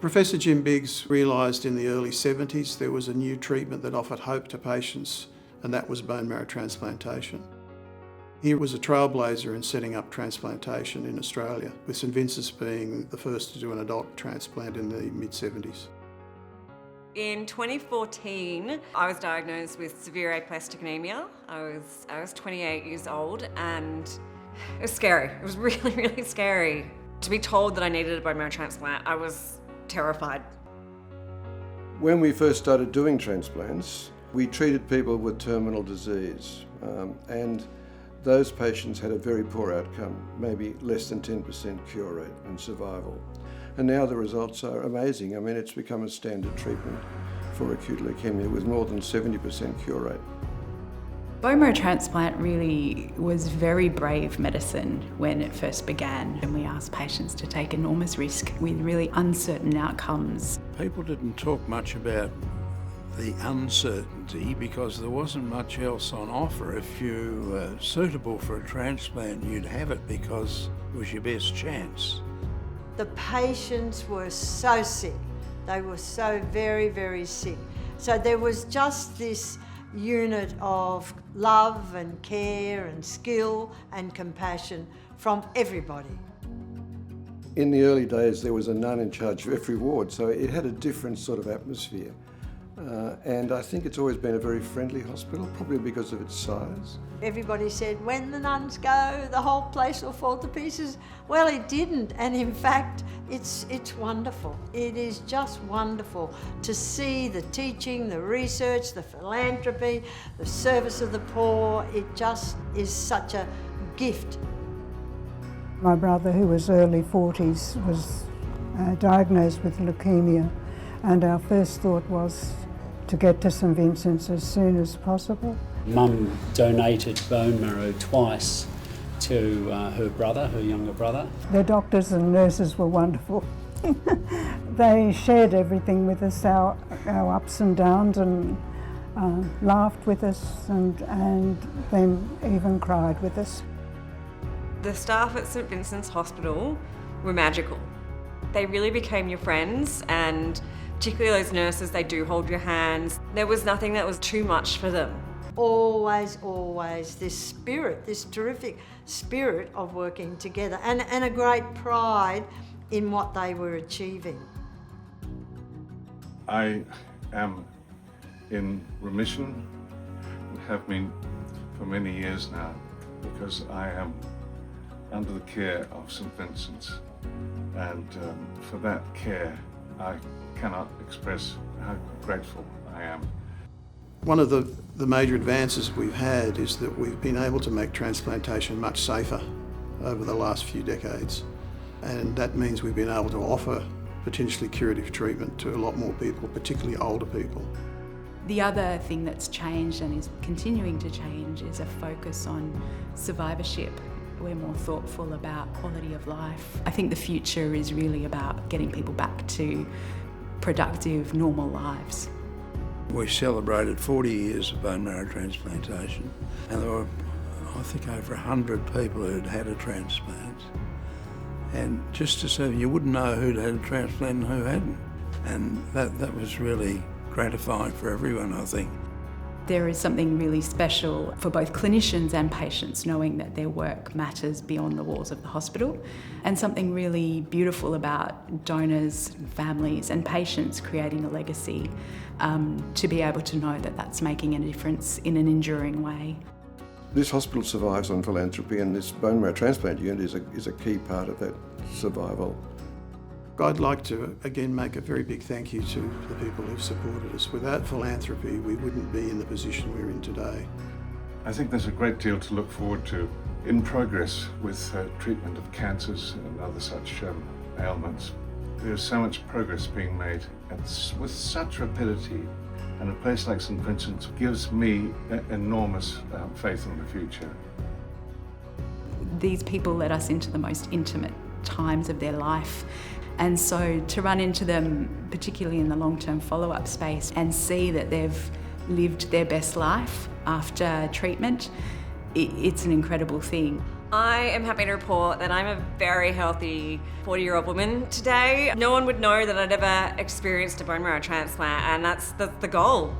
Professor Jim Biggs realised in the early 70s there was a new treatment that offered hope to patients, and that was bone marrow transplantation. He was a trailblazer in setting up transplantation in Australia, with St Vincent's being the first to do an adult transplant in the mid-70s. In 2014, I was diagnosed with severe aplastic anemia. I was 28 years old, and it was scary. It was really, really scary. To be told that I needed a bone marrow transplant, I was terrified. When we first started doing transplants, we treated people with terminal disease, and those patients had a very poor outcome, maybe less than 10% cure rate and survival. And now the results are amazing. I mean, it's become a standard treatment for acute leukemia with more than 70% cure rate. Bone marrow transplant really was very brave medicine when it first began, and we asked patients to take enormous risk with really uncertain outcomes. People didn't talk much about the uncertainty because there wasn't much else on offer. If you were suitable for a transplant, you'd have it because it was your best chance. The patients were so sick. They were so very, very sick. So there was just this unit of love and care and skill and compassion from everybody. In the early days, there was a nun in charge of every ward, so it had a different sort of atmosphere. And I think it's always been a very friendly hospital, probably because of its size. Everybody said, when the nuns go, the whole place will fall to pieces. Well, it didn't, and in fact, it's wonderful. It is just wonderful to see the teaching, the research, the philanthropy, the service of the poor. It just is such a gift. My brother, who was early 40s, was diagnosed with leukemia, and our first thought was to get to St Vincent's as soon as possible. Mum donated bone marrow twice to her younger brother. The doctors and nurses were wonderful. They shared everything with us, our ups and downs, and laughed with us, and then even cried with us. The staff at St Vincent's Hospital were magical. They really became your friends, and particularly those nurses, they do hold your hands. There was nothing that was too much for them. Always, always this spirit, this terrific spirit of working together, and a great pride in what they were achieving. I am in remission, and have been for many years now, because I am under the care of St Vincent's, and for that care I cannot express how grateful I am. One of the major advances we've had is that we've been able to make transplantation much safer over the last few decades, and that means we've been able to offer potentially curative treatment to a lot more people, particularly older people. The other thing that's changed and is continuing to change is a focus on survivorship. We're more thoughtful about quality of life. I think the future is really about getting people back to productive, normal lives. We celebrated 40 years of bone marrow transplantation, and there were, I think, over 100 people who'd had a transplant. And just to say, you wouldn't know who'd had a transplant and who hadn't. And that was really gratifying for everyone, I think. There is something really special for both clinicians and patients knowing that their work matters beyond the walls of the hospital, and something really beautiful about donors, families and patients creating a legacy, to be able to know that that's making a difference in an enduring way. This hospital survives on philanthropy, and this bone marrow transplant unit is a key part of that survival. I'd like to again make a very big thank you to the people who've supported us. Without philanthropy, we wouldn't be in the position we're in today. I think there's a great deal to look forward to in progress with treatment of cancers and other such ailments. There's so much progress being made with such rapidity, and a place like St Vincent's gives me enormous faith in the future. These people let us into the most intimate times of their life. And so to run into them, particularly in the long-term follow-up space, and see that they've lived their best life after treatment, it's an incredible thing. I am happy to report that I'm a very healthy 40-year-old woman today. No one would know that I'd ever experienced a bone marrow transplant, and that's the goal.